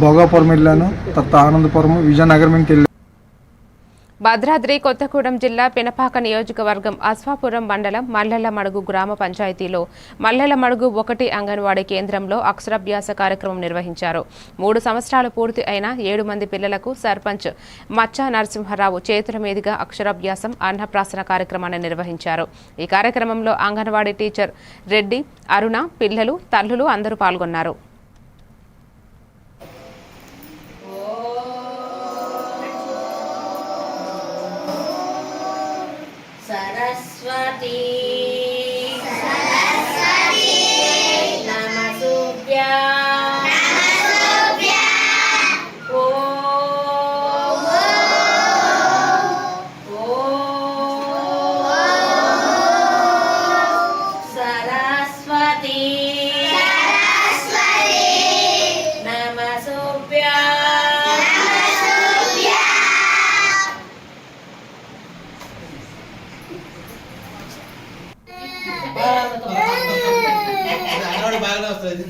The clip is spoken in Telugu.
భోగాపురం వెళ్ళాను, తర్వాత ఆనందపురం, విజయనగరం వెళ్ళాను. భద్రాద్రి కొత్తగూడెం జిల్లా పినపాక నియోజకవర్గం అశ్వాపురం మండలం మల్లెలమడుగు గ్రామ పంచాయతీలో మల్లెలమడుగు 1 అంగన్వాడీ కేంద్రంలో అక్షరాభ్యాస కార్యక్రమం నిర్వహించారు. 3 సంవత్సరాలు పూర్తి అయిన 7 మంది పిల్లలకు సర్పంచ్ మచ్చా నరసింహారావు చేతుల మీదుగా అక్షరాభ్యాసం అన్నప్రాసన కార్యక్రమాన్ని నిర్వహించారు. ఈ కార్యక్రమంలో అంగన్వాడీ టీచర్ రెడ్డి, అరుణ, పిల్లలు, తల్లులు అందరూ పాల్గొన్నారు. सरस्वती नमस्तुभ्या सरस्वती नमस्तुभ्या బాగా వస్తుంది.